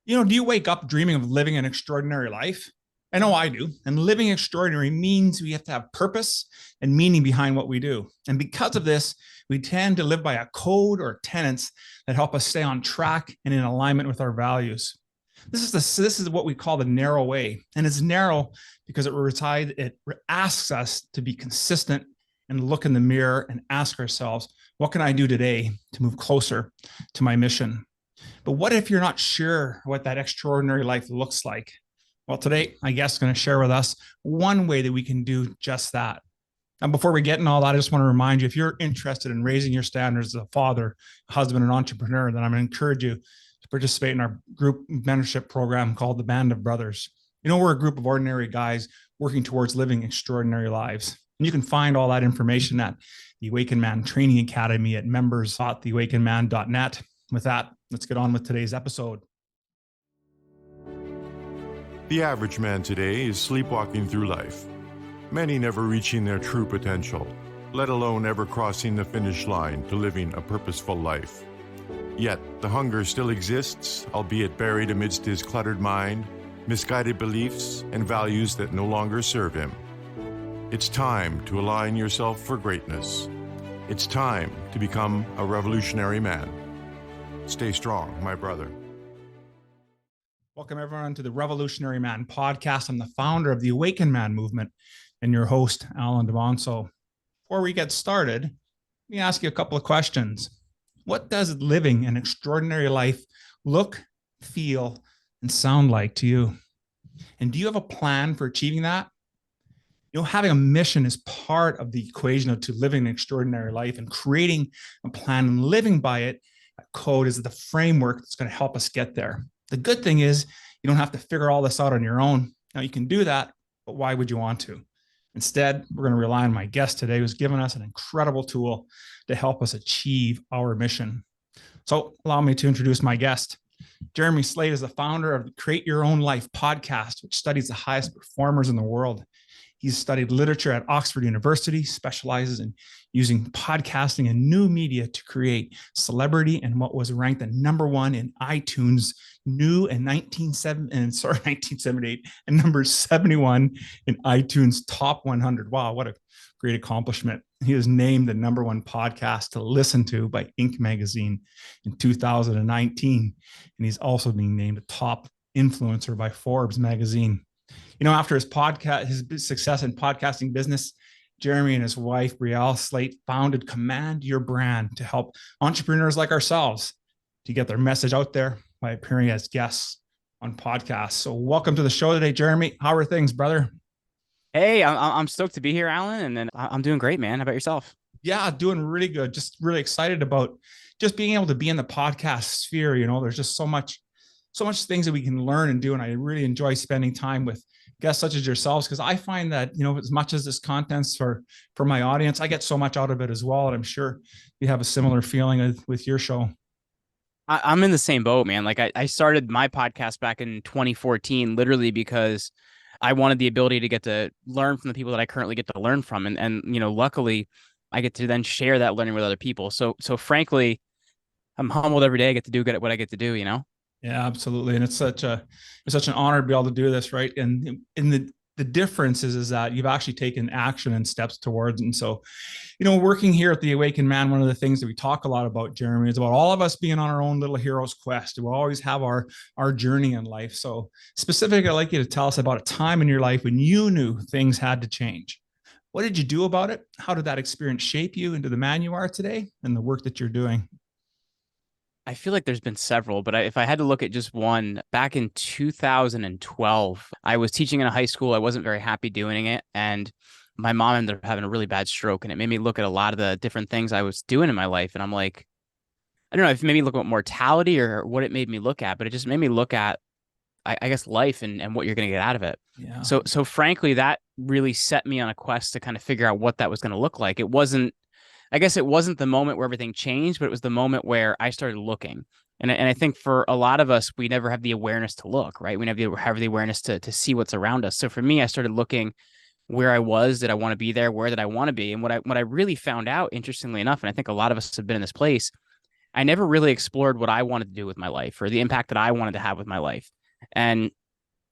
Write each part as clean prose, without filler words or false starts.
Do you wake up dreaming of living an extraordinary life? I know I do. And living extraordinary means we have to have purpose and meaning behind what we do. And because of this, we tend to live by a code or tenets that help us stay on track and in alignment with our values. This is what we call the narrow way. And it's narrow because it asks us to be consistent and look in the mirror and ask ourselves, what can I do today to move closer to my mission? But what if you're not sure what that extraordinary life looks like? Well, today, my guest is going to share with us one way that we can do just that. And before we get into all that, I just want to remind you, if you're interested in raising your standards as a father, husband, and entrepreneur, then I'm going to encourage you to participate in our group mentorship program called the Band of Brothers. We're a group of ordinary guys working towards living extraordinary lives. And you can find all that information at the Awakened Man Training Academy at members.theawakenedman.net. With that, let's get on with today's episode. The average man today is sleepwalking through life, many never reaching their true potential, let alone ever crossing the finish line to living a purposeful life. Yet, the hunger still exists, albeit buried amidst his cluttered mind, misguided beliefs, and values that no longer serve him. It's time to align yourself for greatness. It's time to become a revolutionary man. Stay strong, my brother. Welcome, everyone, to the Revolutionary Man podcast. I'm the founder of the Awakened Man movement and your host, Alain Dumonceaux. Before we get started, let me ask you a couple of questions. What does living an extraordinary life look, feel, and sound like to you? And do you have a plan for achieving that? Having a mission is part of the equation to living an extraordinary life, and creating a plan and living by it, a code, is the framework that's going to help us get there. The good thing is you don't have to figure all this out on your own. Now, you can do that, but why would you want to? Instead, we're going to rely on my guest today, who's given us an incredible tool to help us achieve our mission. So allow me to introduce my guest. Jeremy Slade is the founder of the Create Your Own Life podcast, which studies the highest performers in the world. He's studied literature at Oxford University, specializes in using podcasting and new media to create celebrity, and what was ranked the number one in iTunes new in 1978 and number 71 in iTunes top 100. Wow, what a great accomplishment. He was named the number one podcast to listen to by Inc. magazine in 2019. And he's also being named a top influencer by Forbes magazine. After his success in podcasting business, Jeremy and his wife, Brielle Slate, founded Command Your Brand to help entrepreneurs like ourselves to get their message out there by appearing as guests on podcasts. So welcome to the show today, Jeremy. How are things, brother? Hey, I'm stoked to be here, Alan, and then I'm doing great, man. How about yourself? Yeah, doing really good. Just really excited about just being able to be in the podcast sphere. There's just so much things that we can learn and do. And I really enjoy spending time with guests such as yourselves, because I find that, as much as this content's for my audience, I get so much out of it as well. And I'm sure you have a similar feeling with your show. I'm in the same boat, man. Like I started my podcast back in 2014, literally because I wanted the ability to get to learn from the people that I currently get to learn from. And luckily I get to then share that learning with other people. So frankly, I'm humbled every day I get to do what I get to do, Yeah, absolutely. And it's such an honor to be able to do this, right? And the difference is that you've actually taken action and steps towards. And so, working here at the Awakened Man, one of the things that we talk a lot about, Jeremy, is about all of us being on our own little hero's quest. We'll always have our journey in life. So specifically, I'd like you to tell us about a time in your life when you knew things had to change. What did you do about it? How did that experience shape you into the man you are today and the work that you're doing? I feel like there's been several, but if I had to look at just one, back in 2012, I was teaching in a high school. I wasn't very happy doing it. And my mom ended up having a really bad stroke. And it made me look at a lot of the different things I was doing in my life. And I'm like, I don't know if it made me look at mortality or what it made me look at, but it just made me look at, I guess, life and what you're going to get out of it. Yeah. So frankly, that really set me on a quest to kind of figure out what that was going to look like. I guess it wasn't the moment where everything changed, but it was the moment where I started looking. And I think for a lot of us, we never have the awareness to look, right? We never have the awareness to see what's around us. So for me, I started looking where I was. Did I want to be there? Where did I want to be? And what I really found out, interestingly enough, and I think a lot of us have been in this place, I never really explored what I wanted to do with my life or the impact that I wanted to have with my life. And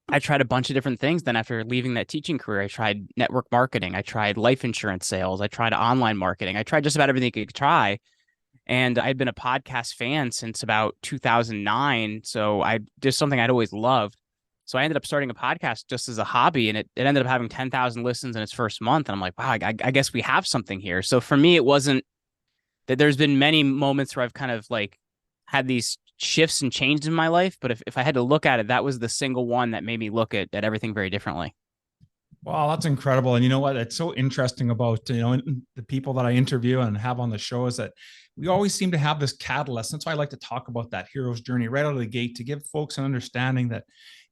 I tried a bunch of different things. Then after leaving that teaching career, I tried network marketing. I tried life insurance sales. I tried online marketing. I tried just about everything you could try. And I'd been a podcast fan since about 2009. So I just something I'd always loved. So I ended up starting a podcast just as a hobby, and it ended up having 10,000 listens in its first month. And I'm like, wow, I guess we have something here. So for me, it wasn't that there's been many moments where I've kind of like had these shifts and changes in my life. But if I had to look at it, that was the single one that made me look at everything very differently. Wow, that's incredible. And you know what? It's so interesting about, the people that I interview and have on the show is that we always seem to have this catalyst. That's why I like to talk about that hero's journey right out of the gate to give folks an understanding that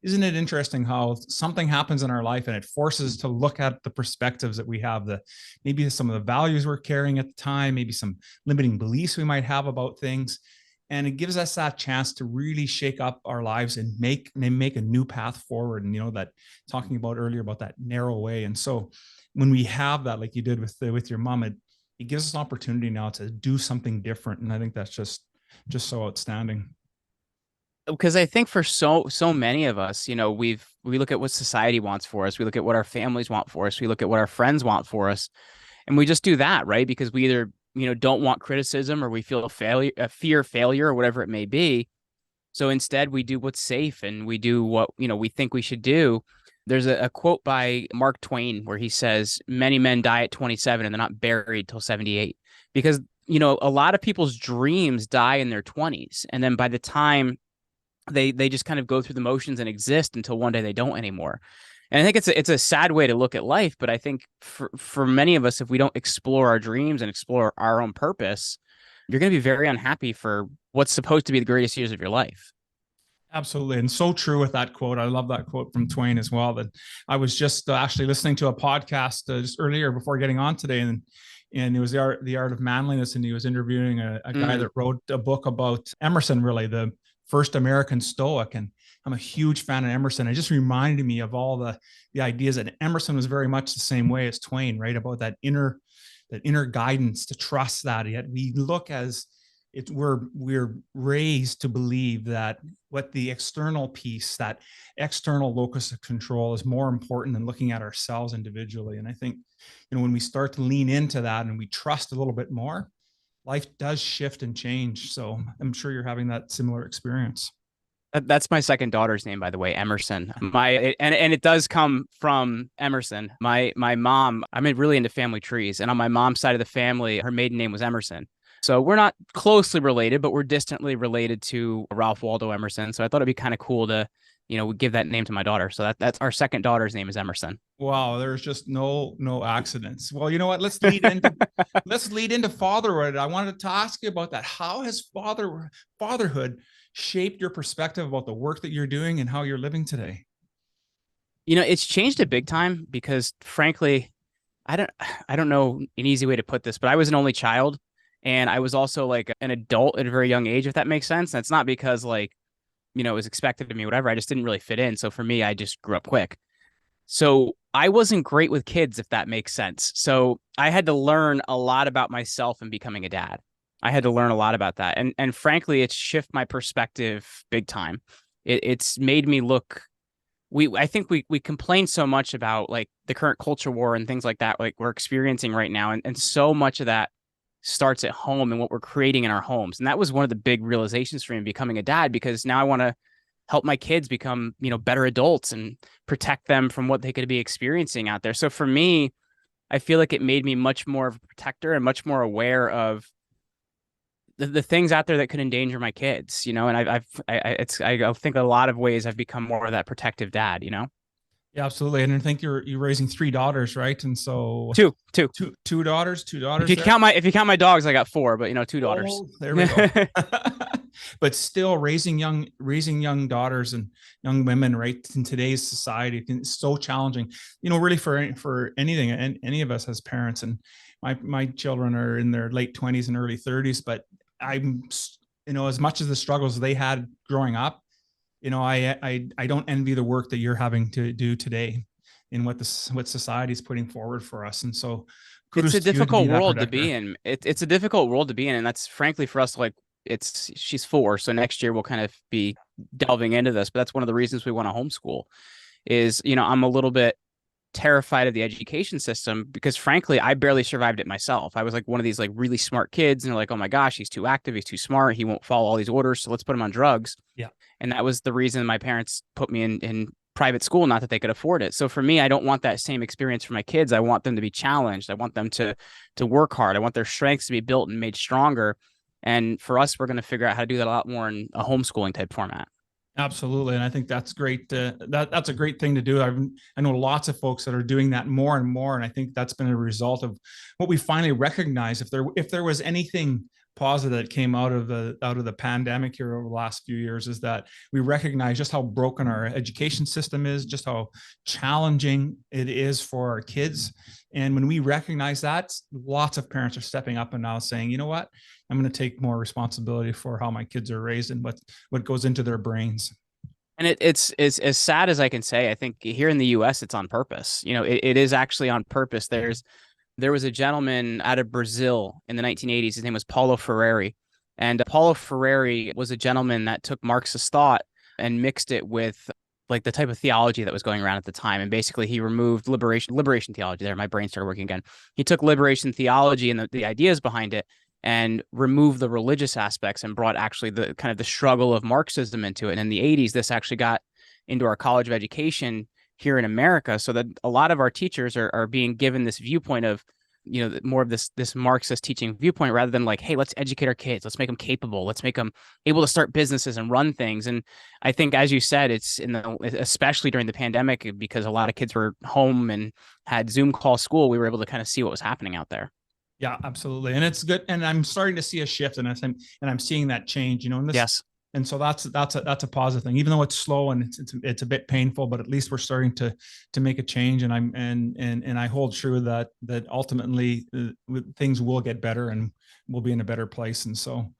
isn't it interesting how something happens in our life and it forces us to look at the perspectives that we have, the maybe some of the values we're carrying at the time, maybe some limiting beliefs we might have about things. And it gives us that chance to really shake up our lives and make a new path forward. And that talking about earlier about that narrow way. And so when we have that, like you did with your mom, it gives us an opportunity now to do something different. And I think that's just so outstanding. Because I think for so many of us, we look at what society wants for us, we look at what our families want for us, we look at what our friends want for us, and we just do that, right? Because we either don't want criticism or we feel a fear failure or whatever it may be. So instead, we do what's safe and we do what we think we should do. There's a quote by Mark Twain where he says, "Many men die at 27 and they're not buried till 78," because a lot of people's dreams die in their 20s, and then by the time they just kind of go through the motions and exist until one day they don't anymore. And I think it's a sad way to look at life, but I think for many of us, if we don't explore our dreams and explore our own purpose, you're going to be very unhappy for what's supposed to be the greatest years of your life. Absolutely. And so true with that quote. I love that quote from Twain as well. That I was just actually listening to a podcast just earlier before getting on today, and it was the art of manliness, and he was interviewing a guy that wrote a book about Emerson, really the first American Stoic. And I'm a huge fan of Emerson. It just reminded me of all the ideas that Emerson was very much the same way as Twain, right? About that inner guidance, to trust that. Yet we look as we're raised to believe that what the external piece, that external locus of control, is more important than looking at ourselves individually. And I think, when we start to lean into that and we trust a little bit more, life does shift and change. So I'm sure you're having that similar experience. That's my second daughter's name, by the way, Emerson. And it does come from Emerson. My mom, I'm really into family trees, and on my mom's side of the family, her maiden name was Emerson. So we're not closely related, but we're distantly related to Ralph Waldo Emerson. So I thought it'd be kind of cool to, give that name to my daughter. So that's our second daughter's name is Emerson. Wow, there's just no accidents. Well, you know what? Let's lead into fatherhood. I wanted to ask you about that. How has fatherhood shaped your perspective about the work that you're doing and how you're living today? It's changed it big time because frankly, I don't know an easy way to put this, but I was an only child. And I was also like an adult at a very young age, if that makes sense. And it's not because it was expected of me, whatever. I just didn't really fit in. So for me, I just grew up quick. So I wasn't great with kids, if that makes sense. So I had to learn a lot about myself and becoming a dad. I had to learn a lot about that. And frankly, it's shifted my perspective big time. It's made me look. I think we complain so much about like the current culture war and things like that, like we're experiencing right now. And so much of that starts at home and what we're creating in our homes. And that was one of the big realizations for me becoming a dad, because now I want to help my kids become, better adults and protect them from what they could be experiencing out there. So for me, I feel like it made me much more of a protector and much more aware of the things out there that could endanger my kids, and I think a lot of ways I've become more of that protective dad. Yeah, absolutely. And I think you're raising three daughters, right? And so two daughters. If you count my dogs, I got four, but two daughters. Oh, there we go. But still raising young daughters and young women, right, in today's society, it's so challenging, really for anything, and any of us as parents. And my children are in their late 20s and early 30s, but I'm, as much as the struggles they had growing up, I don't envy the work that you're having to do today in what society is putting forward for us. And so it's a difficult world to be in. It's a difficult world to be in. And that's frankly for us, like she's 4. So next year we'll kind of be delving into this, but that's one of the reasons we want to homeschool is, I'm a little bit terrified of the education system because frankly, I barely survived it myself. I was like one of these like really smart kids and they're like, oh my gosh, he's too active. He's too smart. He won't follow all these orders. So let's put him on drugs. Yeah. And that was the reason my parents put me in private school, not that they could afford it. So for me, I don't want that same experience for my kids. I want them to be challenged. I want them to work hard. I want their strengths to be built and made stronger. And for us, we're going to figure out how to do that a lot more in a homeschooling type format. Absolutely. And I think that's great. That's a great thing to do. I know lots of folks that are doing that more and more. And I think that's been a result of what we finally recognize. If there was anything positive that came out of the pandemic here over the last few years, is that we recognize just how broken our education system is, just how challenging it is for our kids. And when we recognize that, lots of parents are stepping up and now saying, you know what, I'm going to take more responsibility for how my kids are raised and what goes into their brains. And it's as sad as I can say. I think here in the U.S., it's on purpose. It is actually on purpose. There was a gentleman out of Brazil in the 1980s. His name was Paulo Freire. And Paulo Freire was a gentleman that took Marxist thought and mixed it with like the type of theology that was going around at the time. And basically he removed liberation theology. There, my brain started working again. He took liberation theology and the ideas behind it and removed the religious aspects and brought actually the kind of the struggle of Marxism into it. And in the 80s, this actually got into our College of Education here in America, so that a lot of our teachers are being given this viewpoint of, more of this Marxist teaching viewpoint rather than like, hey, let's educate our kids. Let's make them capable. Let's make them able to start businesses and run things. And I think, as you said, it's especially during the pandemic, because a lot of kids were home and had Zoom call school, we were able to kind of see what was happening out there. Yeah, absolutely. And it's good. And I'm starting to see a shift and I'm seeing that change, and Yes. And so that's a positive thing, even though it's slow and it's a bit painful, but at least we're starting to make a change. And I hold true that ultimately things will get better and we'll be in a better place. And so,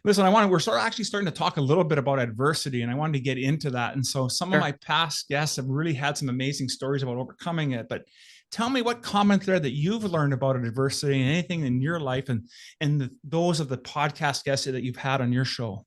listen, we're actually starting to talk a little bit about adversity, and I wanted to get into that. And so some of my past guests have really had some amazing stories about overcoming it, but tell me what common thread that you've learned about adversity and anything in your life and those of the podcast guests that you've had on your show.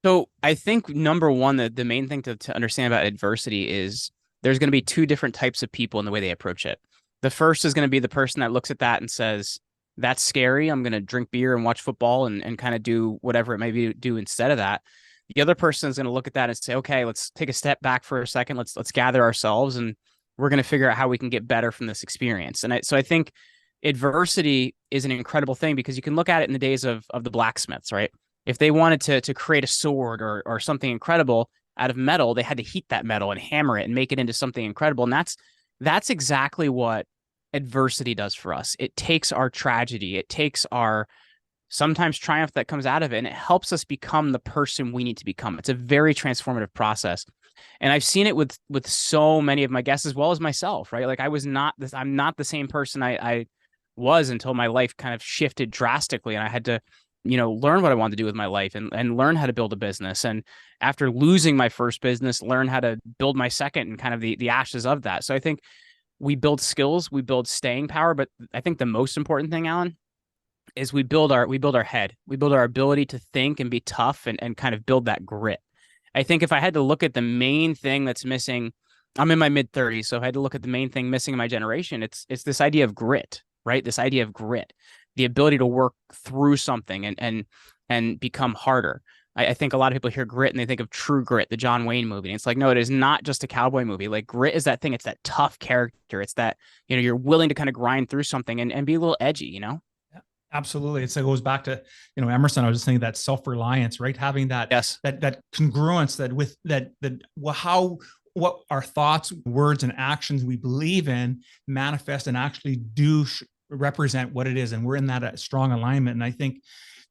So I think number one, the main thing to understand about adversity is there's going to be 2 different types of people in the way they approach it. The first is going to be the person that looks at that and says, that's scary. I'm going to drink beer and watch football and kind of do whatever it may be do instead of that. The other person is going to look at that and say, okay, let's take a step back for a second. Let's gather ourselves and we're going to figure out how we can get better from this experience. And so I think adversity is an incredible thing because you can look at it in the days of the blacksmiths, right? If they wanted to create a sword or something incredible out of metal, they had to heat that metal and hammer it and make it into something incredible. And that's exactly what adversity does for us. It takes our tragedy, it takes our sometimes triumph that comes out of it, and it helps us become the person we need to become. It's a very transformative process. And I've seen it with so many of my guests as well as myself, right? Like I'm not the same person I was until my life kind of shifted drastically and I had to learn what I wanted to do with my life and learn how to build a business. And after losing my first business, learn how to build my second and kind of the ashes of that. So I think we build skills, we build staying power. But I think the most important thing, Alan, is we build our head. We build our ability to think and be tough and kind of build that grit. I think if I had to look at the main thing that's missing, I'm in my mid 30s. So if I had to look at the main thing missing in my generation, it's this idea of grit, right? This idea of grit. The ability to work through something and become harder. I think a lot of people hear grit and they think of True Grit, the John Wayne movie. And it's like, no, it is not just a cowboy movie. Like grit is that thing. It's that tough character. It's that, you're willing to kind of grind through something and be a little edgy, Absolutely. It goes back to, Emerson. I was just thinking that self-reliance, right? Having that, yes, that congruence what our thoughts, words, and actions we believe in manifest and actually do represent what it is. And we're in that strong alignment. And I think,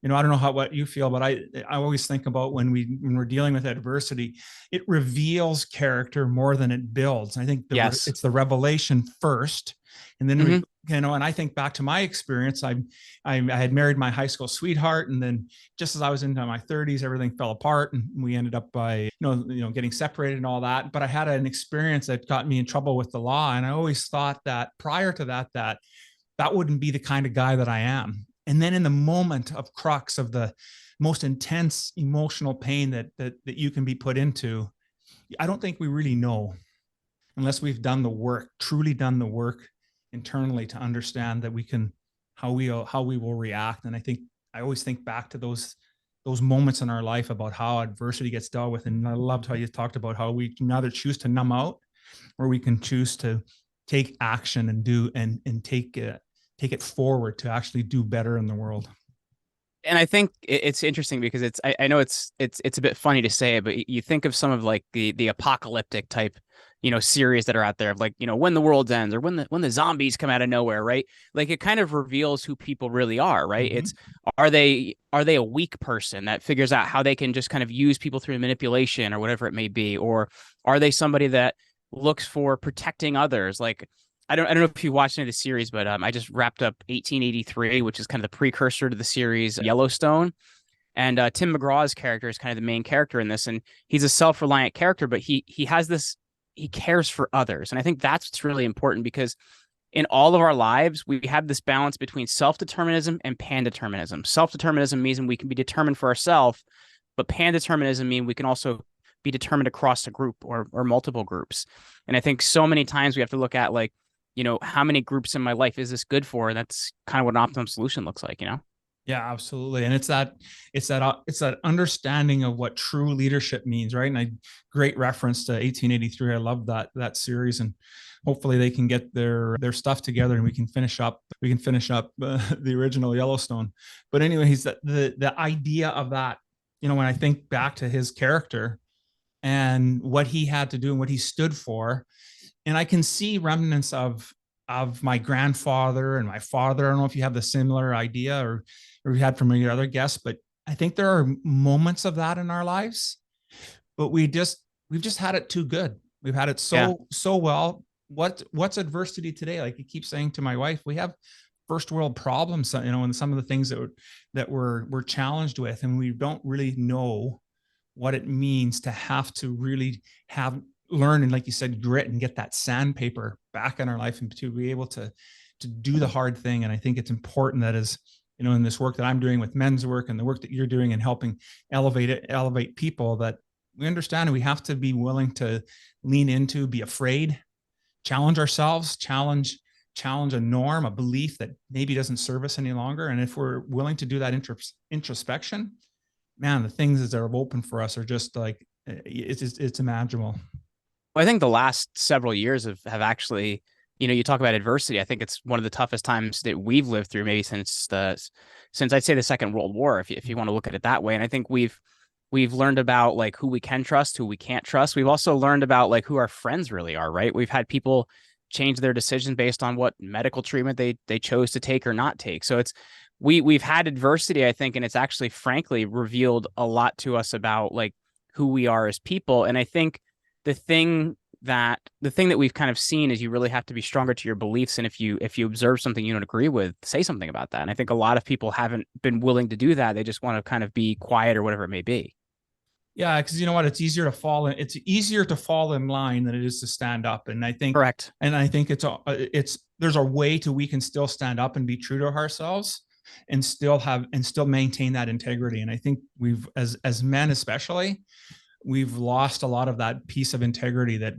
I don't know what you feel, but I always think about when we're dealing with adversity, it reveals character more than it builds. I think it's the revelation first. And then, and I think back to my experience, I had married my high school sweetheart. And then just as I was into my 30s, everything fell apart and we ended up by, getting separated and all that. But I had an experience that got me in trouble with the law. And I always thought that prior to that wouldn't be the kind of guy that I am. And then in the moment of crux of the most intense emotional pain that you can be put into, I don't think we really know unless we've done the work, truly done the work internally to understand that we can how we will react. And I think I always think back to those moments in our life about how adversity gets dealt with. And I loved how you talked about how we can either choose to numb out or we can choose to take action and do and take it forward to actually do better in the world. And I think it's interesting because I know it's a bit funny to say it, but you think of some of like the apocalyptic type, series that are out there of like, when the world ends or when the zombies come out of nowhere, right? Like it kind of reveals who people really are, right? Mm-hmm. It's are they a weak person that figures out how they can just kind of use people through manipulation or whatever it may be, or are they somebody that looks for protecting others? Like I don't know if you watched any of the series, but I just wrapped up 1883, which is kind of the precursor to the series Yellowstone. And Tim McGraw's character is kind of the main character in this, and he's a self-reliant character, but he has this, he cares for others, and I think that's what's really important because in all of our lives we have this balance between self-determinism and pan-determinism. Self-determinism means we can be determined for ourselves, but pan-determinism means we can also be determined across a group or multiple groups. And I think so many times we have to look at like, how many groups in my life is this good for? And that's kind of what an optimum solution looks like, Yeah, absolutely. And it's that understanding of what true leadership means, right? And a great reference to 1883. I love that series, and hopefully they can get their stuff together and we can finish up the original Yellowstone. But anyways, the idea of that, when I think back to his character and what he had to do and what he stood for, and I can see remnants of my grandfather and my father. I don't know if you have the similar idea or you had from your other guests, but I think there are moments of that in our lives, but we've just had it too good. We've had it Yeah. so well. What's adversity today? Like you keep saying to my wife, we have first world problems, and some of the things that we're challenged with, and we don't really know what it means to have to really have learn and, like you said, grit and get that sandpaper back in our life and to be able to do the hard thing. And I think it's important that as in this work that I'm doing with men's work and the work that you're doing and helping elevate people, that we understand and we have to be willing to lean into, be afraid, challenge ourselves, challenge a norm, a belief that maybe doesn't serve us any longer. And if we're willing to do that introspection, man, the things that are open for us are just like, it's imaginable. I think the last several years have actually, you talk about adversity. I think it's one of the toughest times that we've lived through, maybe since I'd say the Second World War, if you want to look at it that way. And I think we've learned about like who we can trust, who we can't trust. We've also learned about like who our friends really are, right? We've had people change their decision based on what medical treatment they chose to take or not take. So we've had adversity, I think, and it's actually frankly revealed a lot to us about like who we are as people. And I think the thing that we've kind of seen is you really have to be stronger to your beliefs. And if you observe something you don't agree with, say something about that. And I think a lot of people haven't been willing to do that. They just want to kind of be quiet or whatever it may be. Yeah, because you know what, it's easier to fall in line than it is to stand up. And I think Correct. And I think there's a way to we can still stand up and be true to ourselves and still maintain that integrity. And I think we've as men especially, we've lost a lot of that piece of integrity, that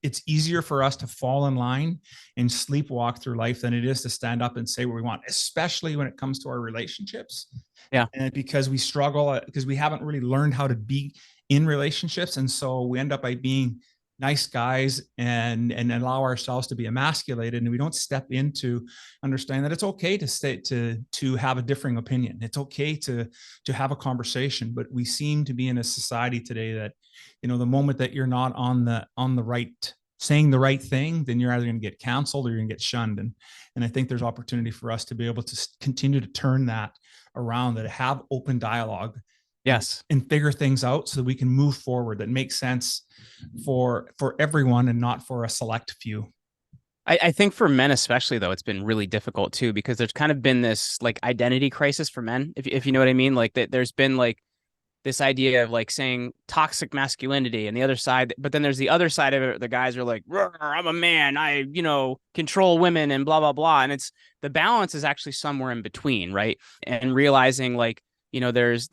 it's easier for us to fall in line and sleepwalk through life than it is to stand up and say what we want, especially when it comes to our relationships. Yeah. And because we struggle, because we haven't really learned how to be in relationships. And so we end up by being nice guys and allow ourselves to be emasculated, and we don't step into understanding that it's okay to have a differing opinion. It's okay to have a conversation. But we seem to be in a society today that, the moment that you're not on the right, saying the right thing, then you're either going to get canceled or you're going to get shunned. And I think there's opportunity for us to be able to continue to turn that around, that have open dialogue. Yes. And figure things out so that we can move forward, that makes sense for everyone and not for a select few. I think for men especially, though, it's been really difficult too, because there's kind of been this like identity crisis for men, if you know what I mean. Like that there's been like this idea of like saying toxic masculinity and the other side, but then there's the other side of it. The guys are like, I'm a man, I, control women and blah, blah, blah. And it's the balance is actually somewhere in between, right? And realizing like, there's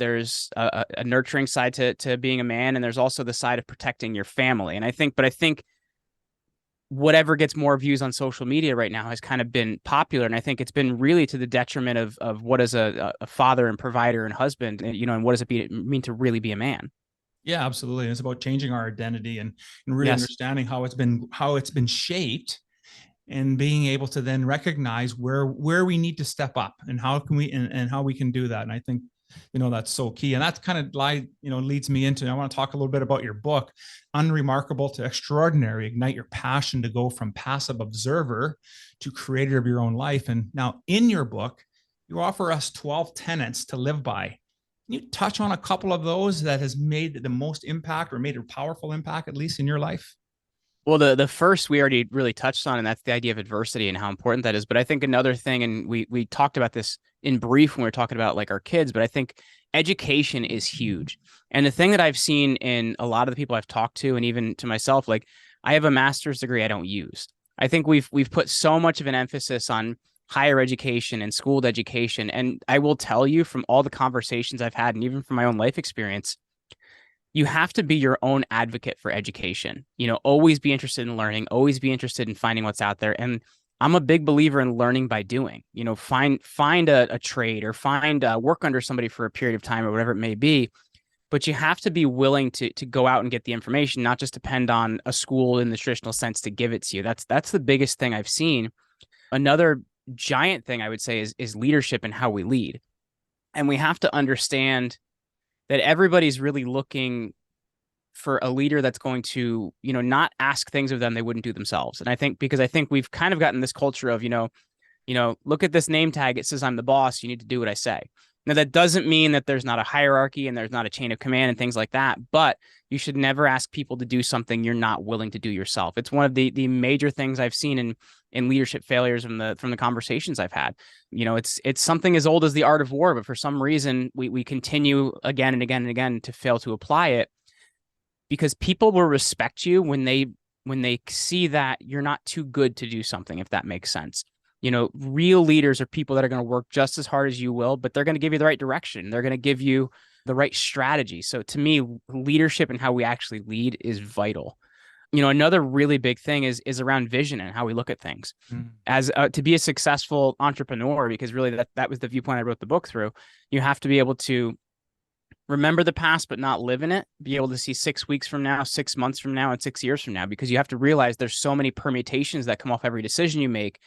a nurturing side to being a man, and there's also the side of protecting your family. And I think whatever gets more views on social media right now has kind of been popular. And I think it's been really to the detriment of what is a father and provider and husband, and what does it mean to really be a man? Yeah, absolutely. And it's about changing our identity and really Yes. understanding how it's been shaped, and being able to then recognize where we need to step up and how can we and how we can do that. And I think that's so key. And that's kind of leads me into, I want to talk a little bit about your book, Unremarkable to Extraordinary: Ignite Your Passion to Go from Passive Observer to Creator of Your Own Life. And now in your book, you offer us 12 tenets to live by. Can you touch on a couple of those that has made the most impact or made a powerful impact, at least in your life? Well, the first we already really touched on, and that's the idea of adversity and how important that is. But I think another thing, and we talked about this in brief when we were talking about like our kids, but I think education is huge. And the thing that I've seen in a lot of the people I've talked to, and even to myself, like I have a master's degree I don't use. I think we've put so much of an emphasis on higher education and schooled education. And I will tell you from all the conversations I've had, and even from my own life experience, you have to be your own advocate for education. Always be interested in learning, always be interested in finding what's out there. And I'm a big believer in learning by doing. Find a trade or find work under somebody for a period of time or whatever it may be. But you have to be willing to go out and get the information, not just depend on a school in the traditional sense to give it to you. That's the biggest thing I've seen. Another giant thing I would say is leadership and how we lead. And we have to understand that everybody's really looking for a leader that's going to, not ask things of them they wouldn't do themselves. And I think we've kind of gotten this culture of, look at this name tag. It says I'm the boss. You need to do what I say. Now, that doesn't mean that there's not a hierarchy and there's not a chain of command and things like that, but you should never ask people to do something you're not willing to do yourself. It's one of the major things I've seen in leadership failures from the conversations I've had. It's something as old as the art of war, but for some reason we continue again and again and again to fail to apply it, because people will respect you when they see that you're not too good to do something, if that makes sense. Real leaders are people that are going to work just as hard as you will, but they're going to give you the right direction. They're going to give you the right strategy. So to me, leadership and how we actually lead is vital. Another really big thing is around vision and how we look at things. As to be a successful entrepreneur, because really that was the viewpoint I wrote the book through. You have to be able to remember the past, but not live in it, be able to see 6 weeks from now, 6 months from now, and 6 years from now, because you have to realize there's so many permutations that come off every decision you make.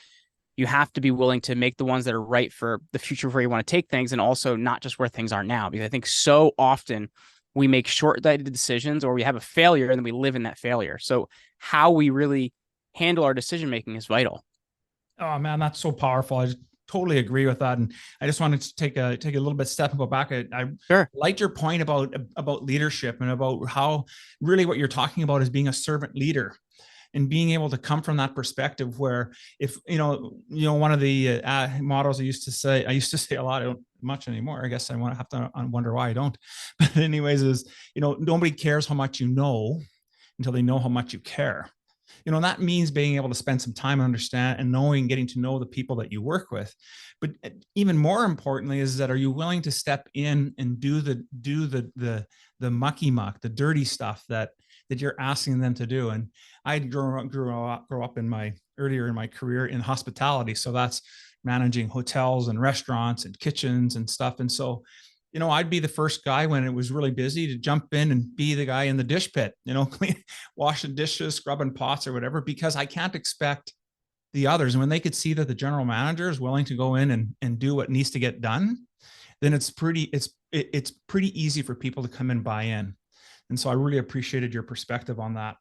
You have to be willing to make the ones that are right for the future of where you want to take things, and also not just where things are now. Because I think so often we make short-sighted decisions, or we have a failure and then we live in that failure. So how we really handle our decision-making is vital. Oh man, that's so powerful. I just totally agree with that. And I just wanted to take a little bit step and go back. I Sure. liked your point about leadership and about how really what you're talking about is being a servant leader, and being able to come from that perspective where, if one of the mottos I used to say a lot, I don't much anymore. I guess I have to wonder why I don't. But anyways, is, nobody cares how much you know until they know how much you care. That means being able to spend some time and understand and getting to know the people that you work with. But even more importantly is that, are you willing to step in and do the mucky muck, the dirty stuff that you're asking them to do? And I grew up earlier in my career in hospitality. So that's managing hotels and restaurants and kitchens and stuff. And so, I'd be the first guy when it was really busy to jump in and be the guy in the dish pit, clean, washing dishes, scrubbing pots or whatever, because I can't expect the others. And when they could see that the general manager is willing to go in and do what needs to get done, then it's pretty easy for people to come and buy in. And so I really appreciated your perspective on that.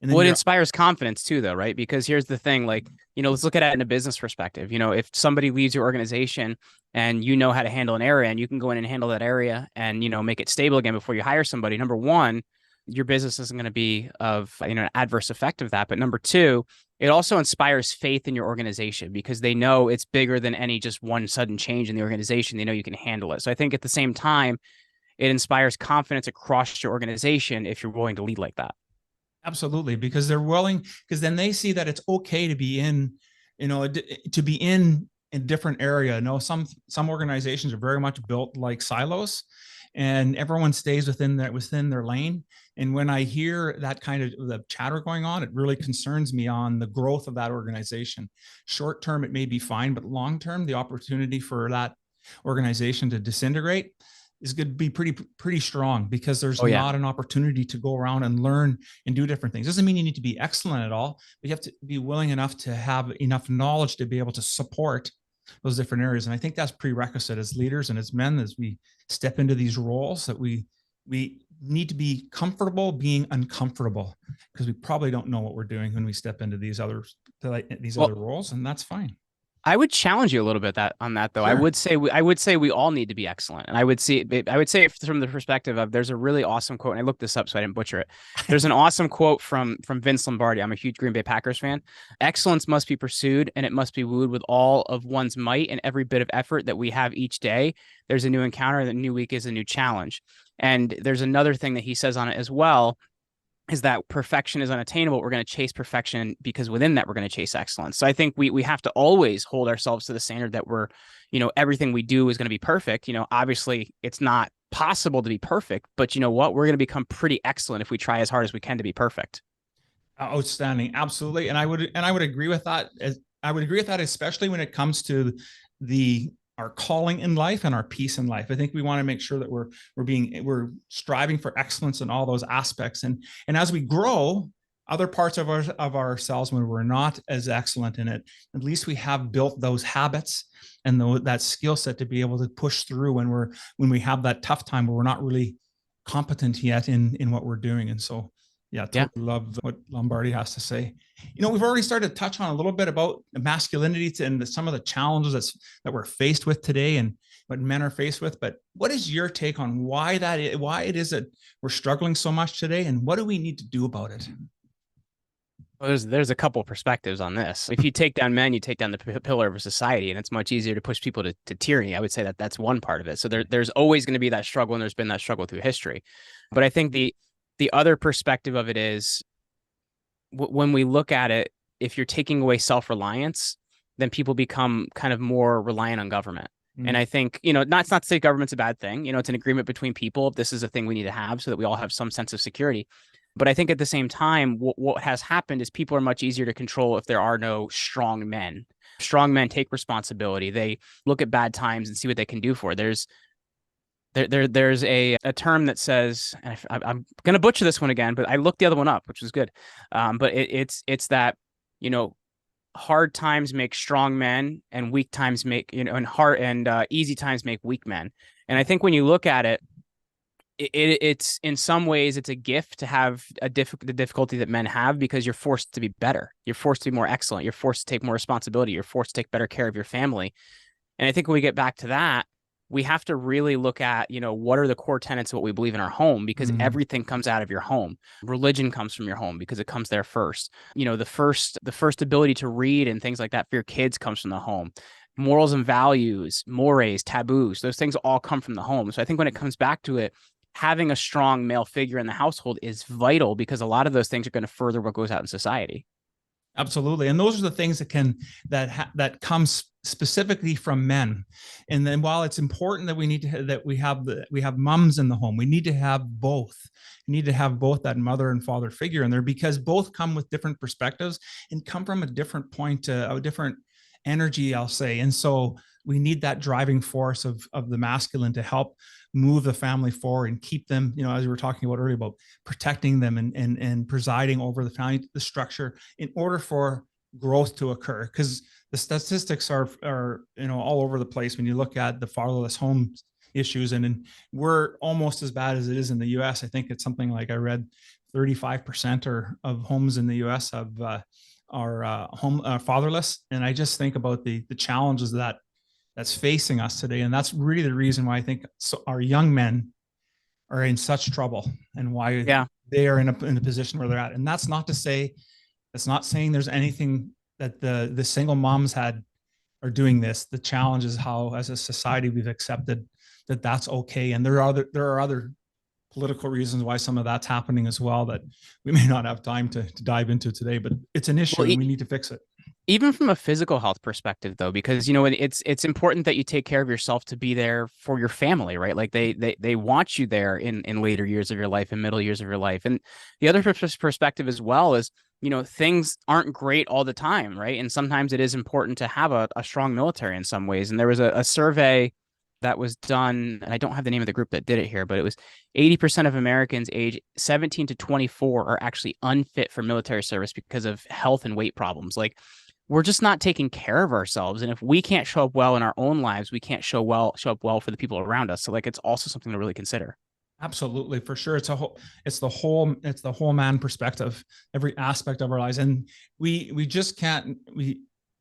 And then it inspires confidence too, though, right? Because here's the thing, like, let's look at it in a business perspective. If somebody leaves your organization and you know how to handle an area, and you can go in and handle that area and, make it stable again before you hire somebody, number one, your business isn't going to be of, an adverse effect of that. But number two, it also inspires faith in your organization, because they know it's bigger than any just one sudden change in the organization. They know you can handle it. So I think at the same time, it inspires confidence across your organization if you're willing to lead like that. Absolutely, because they're willing, because then they see that it's okay to be in, to be in a different area. No, some organizations are very much built like silos, and everyone stays within their lane. And when I hear that kind of the chatter going on, it really concerns me on the growth of that organization. Short term, it may be fine, but long term, the opportunity for that organization to disintegrate is going to be pretty strong, because there's not an opportunity to go around and learn and do different things. Doesn't mean you need to be excellent at all, but you have to be willing enough to have enough knowledge to be able to support those different areas. And I think that's prerequisite as leaders and as men, as we step into these roles, that we need to be comfortable being uncomfortable, because we probably don't know what we're doing when we step into these other roles, and that's fine. I would challenge you a little bit on that though. Sure. I would say we all need to be excellent. And I would say from the perspective of, there's a really awesome quote, and I looked this up so I didn't butcher it. There's an awesome quote from Vince Lombardi. I'm a huge Green Bay Packers fan. Excellence must be pursued, and it must be wooed with all of one's might, and every bit of effort that we have each day. There's a new encounter, and the new week is a new challenge. And there's another thing that he says on it as well, is that perfection is unattainable. We're going to chase perfection, because within that, we're going to chase excellence. So I think we have to always hold ourselves to the standard that we're, everything we do is going to be perfect. Obviously it's not possible to be perfect, but you know what? We're going to become pretty excellent if we try as hard as we can to be perfect. Outstanding. Absolutely. And I would agree with that. I would agree with that, especially when it comes to our calling in life and our peace in life. I think we want to make sure that we're striving for excellence in all those aspects. And as we grow other parts of ourselves, when we're not as excellent in it, at least we have built those habits and that skill set to be able to push through when we have that tough time where we're not really competent yet in what we're doing. And so, totally love what Lombardi has to say. We've already started to touch on a little bit about masculinity and some of the challenges that we're faced with today and what men are faced with. But what is your take on why it is that we're struggling so much today, and what do we need to do about it? Well, there's a couple of perspectives on this. If you take down men, you take down the pillar of a society, and it's much easier to push people to tyranny. I would say that that's one part of it. So there's always going to be that struggle, and there's been that struggle through history. But I think the other perspective of it is, when we look at it, if you're taking away self-reliance, then people become kind of more reliant on government. And I think, not to say government's a bad thing. It's an agreement between people. This is a thing we need to have so that we all have some sense of security. But I think at the same time, what has happened is people are much easier to control if there are no strong men. Strong men take responsibility. They look at bad times and see what they can do for it. There's a term that says, and I'm going to butcher this one again, but I looked the other one up, which was good. But it's that, hard times make strong men, and weak times make, and easy times make weak men. And I think when you look at it, it's in some ways it's a gift to have the difficulty that men have, because you're forced to be better. You're forced to be more excellent. You're forced to take more responsibility. You're forced to take better care of your family. And I think when we get back to that, we have to really look at, what are the core tenets of what we believe in our home, because everything comes out of your home. Religion comes from your home because it comes there first. The first ability to read and things like that for your kids comes from the home. Morals and values, mores, taboos, those things all come from the home. So I think when it comes back to it, having a strong male figure in the household is vital, because a lot of those things are going to further what goes out in society. Absolutely. And those are the things that comes specifically from men. And then while it's important that we have moms in the home, we need to have both. We need to have both that mother and father figure in there, because both come with different perspectives and come from a different point, a different energy, I'll say. And so we need that driving force of the masculine to help move the family forward and keep them, as we were talking about earlier, about protecting them and presiding over the family, the structure, in order for growth to occur. Because the statistics are all over the place when you look at the fatherless homes issues, and we're almost as bad as it is in the US. I think it's something like, I read 35% of homes in the US are fatherless. And I just think about the challenges that's facing us today. And that's really the reason why I think our young men are in such trouble, and why they are in a position where they're at. And that's not saying there's anything that the single moms are doing this. The challenge is how, as a society, we've accepted that that's okay. And there are other political reasons why some of that's happening as well that we may not have time to dive into today, but it's an issue and we need to fix it. Even from a physical health perspective, though, because it's important that you take care of yourself to be there for your family, right? Like they want you there in later years of your life and middle years of your life. And the other perspective as well is, things aren't great all the time, right? And sometimes it is important to have a strong military in some ways. And there was a survey that was done, and I don't have the name of the group that did it here, but it was 80% of Americans age 17 to 24 are actually unfit for military service because of health and weight problems. Like, we're just not taking care of ourselves. And if we can't show up well in our own lives, we can't show up well for the people around us. So like, it's also something to really consider. Absolutely, for sure. It's the whole man perspective, every aspect of our lives. And we just can't,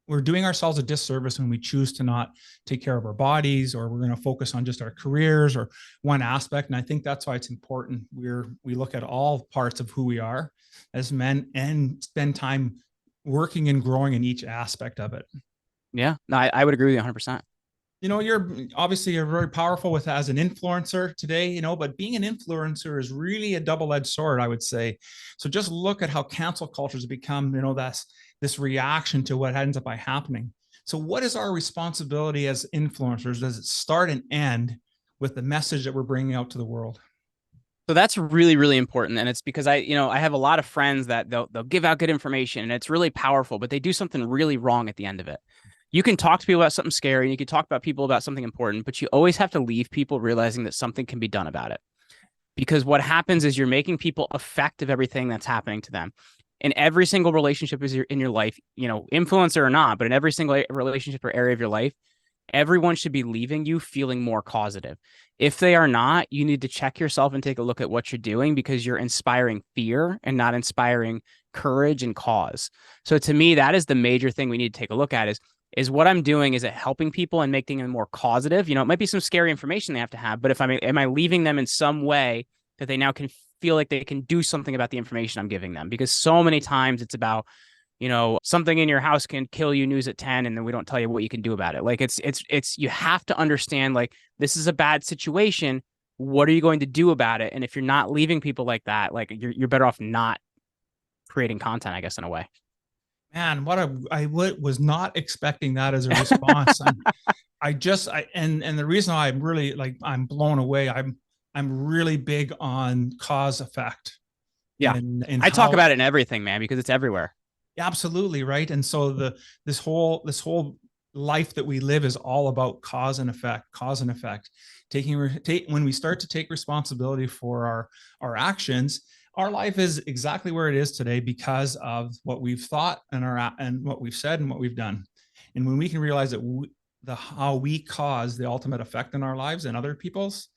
we're doing ourselves a disservice when we choose to not take care of our bodies, or we're going to focus on just our careers or one aspect. And I think that's why it's important. We look at all parts of who we are as men and spend time working and growing in each aspect of it. Yeah, no, I would agree with you 100%. You're very powerful as an influencer today, but being an influencer is really a double-edged sword, I would say. So just look at how cancel culture has become, that's this reaction to what ends up by happening. So what is our responsibility as influencers? Does it start and end with the message that we're bringing out to the world? So that's really, really important. And it's because I have a lot of friends that they'll give out good information and it's really powerful, but they do something really wrong at the end of it. You can talk to people about something scary and you can talk about people about something important, but you always have to leave people realizing that something can be done about it. Because what happens is you're making people effective everything that's happening to them. In every single relationship in your life, influencer or not, but in every single relationship or area of your life, everyone should be leaving you feeling more causative. If they are not, you need to check yourself and take a look at what you're doing, because you're inspiring fear and not inspiring courage and cause. So to me, that is the major thing we need to take a look at is what I'm doing, is it helping people and making them more causative? It might be some scary information they have to have, but am I leaving them in some way that they now can feel like they can do something about the information I'm giving them? Because so many times it's about, something in your house can kill you, news at 10, and then we don't tell you what you can do about it. Like it's you have to understand, like, this is a bad situation. What are you going to do about it? And if you're not leaving people like that, like you're better off not creating content, I guess, in a way. Man, I was not expecting that as a response. And the reason I'm really I'm blown away. I'm really big on cause effect. Yeah. And I talk about it in everything, man, because it's everywhere. Absolutely. Right. And so this whole life that we live is all about cause and effect. When we start to take responsibility for our actions, our life is exactly where it is today because of what we've thought and what we've said and what we've done. And when we can realize that how we cause the ultimate effect in our lives and other people's,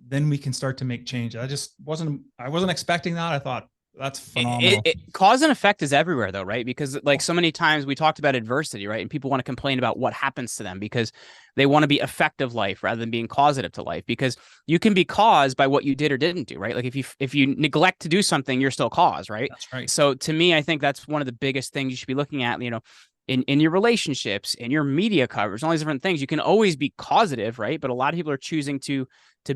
then we can start to make change. I wasn't expecting that. I thought, that's phenomenal. Cause and effect is everywhere, though, right? Because so many times we talked about adversity, right? And people want to complain about what happens to them because they want to be effective life rather than being causative to life. Because you can be caused by what you did or didn't do, right? Like if you neglect to do something, you're still cause, right? That's right. So to me, I think that's one of the biggest things you should be looking at, in your relationships, in your media coverage, all these different things. You can always be causative, right? But a lot of people are choosing to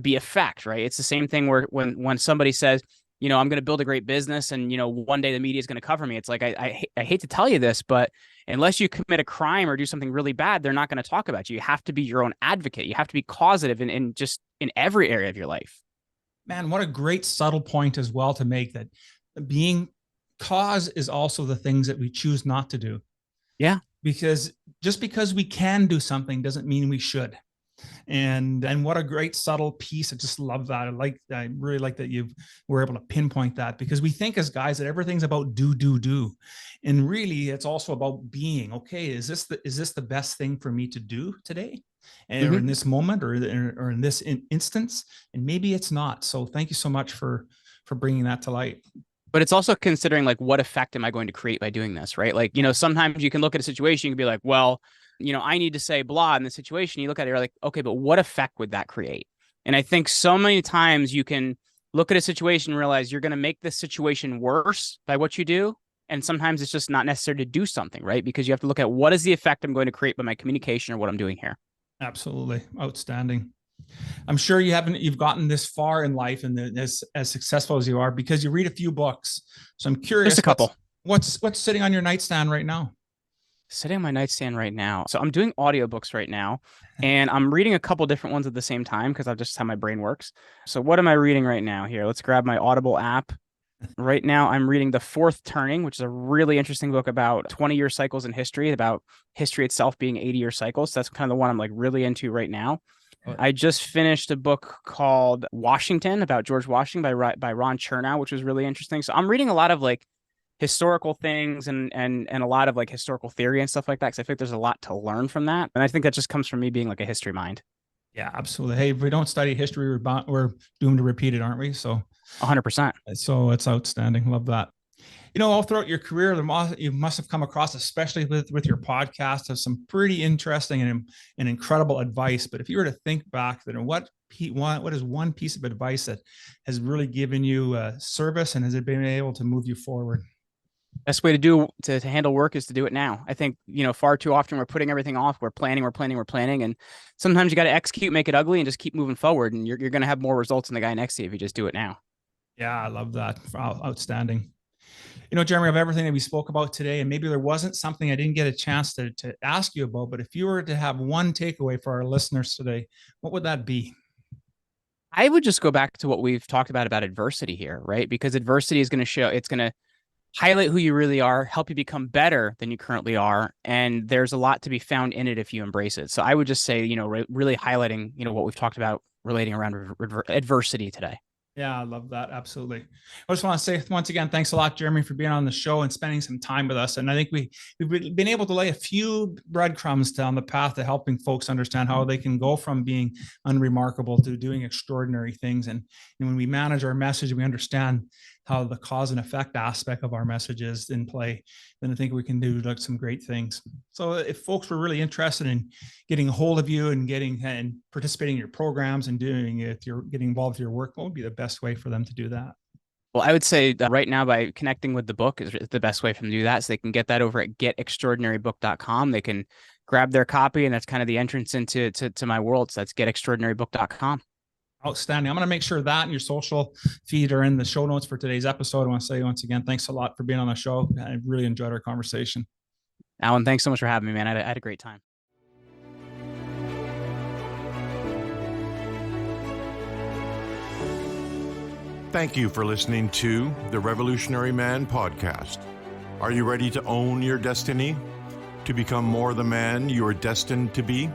be effect, right? It's the same thing where when somebody says, I'm going to build a great business and, one day the media is going to cover me. It's like, I hate to tell you this, but unless you commit a crime or do something really bad, they're not going to talk about you. You have to be your own advocate. You have to be causative in just in every area of your life. Man, what a great subtle point as well to make, that being cause is also the things that we choose not to do. Yeah. Because just because we can do something doesn't mean we should. And what a great subtle piece. I just love that. I really like that you were able to pinpoint that, because we think as guys that everything's about do. And really it's also about being, okay, is this the best thing for me to do today? Or in this moment or in this instance? And maybe it's not. So thank you so much for bringing that to light. But it's also considering, like, what effect am I going to create by doing this, right? Like, sometimes you can look at a situation, you can be like, well, I need to say blah in the situation. You look at it, you're like, okay, but what effect would that create? And I think so many times you can look at a situation and realize you're going to make this situation worse by what you do. And sometimes it's just not necessary to do something, right? Because you have to look at what is the effect I'm going to create by my communication or what I'm doing here. Absolutely. Outstanding. I'm sure you've gotten this far in life and as successful as you are because you read a few books. So I'm curious, Just a couple. What's sitting on your nightstand right now? Sitting on my nightstand right now. So I'm doing audiobooks right now, and I'm reading a couple different ones at the same time because that's just how my brain works. So what am I reading right now? Here, let's grab my Audible app. Right now, I'm reading The Fourth Turning, which is a really interesting book about 20-year cycles in history, about history itself being 80-year cycles. So that's kind of the one I'm like really into right now. I just finished a book called Washington about George Washington by Ron Chernow, which was really interesting. So I'm reading a lot of like historical things and a lot of like historical theory and stuff like that, because I think there's a lot to learn from that. And I think that just comes from me being like a history mind. Yeah, absolutely. Hey, if we don't study history, we're doomed to repeat it, aren't we? So 100%. So it's outstanding. Love that. All throughout your career, you must have come across, especially with your podcast, of some pretty interesting and incredible advice. But if you were to think back, then what is one piece of advice that has really given you service, and has it been able to move you forward? Best way to handle work is to do it now. I think, far too often we're putting everything off. We're planning. And sometimes you got to execute, make it ugly, and just keep moving forward. And you're going to have more results than the guy next to you if you just do it now. Yeah, I love that. Outstanding. Jeremy, of everything that we spoke about today, and maybe there wasn't something I didn't get a chance to ask you about, but if you were to have one takeaway for our listeners today, what would that be? I would just go back to what we've talked about adversity here, right? Because adversity is going to it's going to highlight who you really are, help you become better than you currently are. And there's a lot to be found in it if you embrace it. So I would just say, really highlighting, what we've talked about relating around adversity today. Yeah, I love that. Absolutely. I just want to say once again, thanks a lot, Jeremy, for being on the show and spending some time with us. And I think we've been able to lay a few breadcrumbs down the path to helping folks understand how they can go from being unremarkable to doing extraordinary things. And when we manage our message, we understand how the cause and effect aspect of our message is in play, then I think we can do some great things. So if folks were really interested in getting a hold of you and participating in your programs and getting involved with your work, what would be the best way for them to do that? Well, I would say that right now by connecting with the book is the best way for them to do that. So they can get that over at getextraordinarybook.com. They can grab their copy, and that's kind of the entrance into my world. So that's getextraordinarybook.com. Outstanding. I'm going to make sure that and your social feed are in the show notes for today's episode. I want to say once again, thanks a lot for being on the show. I really enjoyed our conversation. Alan, thanks so much for having me, man. I had a great time. Thank you for listening to the Revolutionary Man podcast. Are you ready to own your destiny? To become more the man you are destined to be?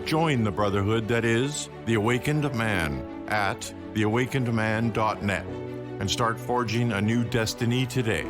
Join the brotherhood that is The Awakened Man at theawakenedman.net and start forging a new destiny today.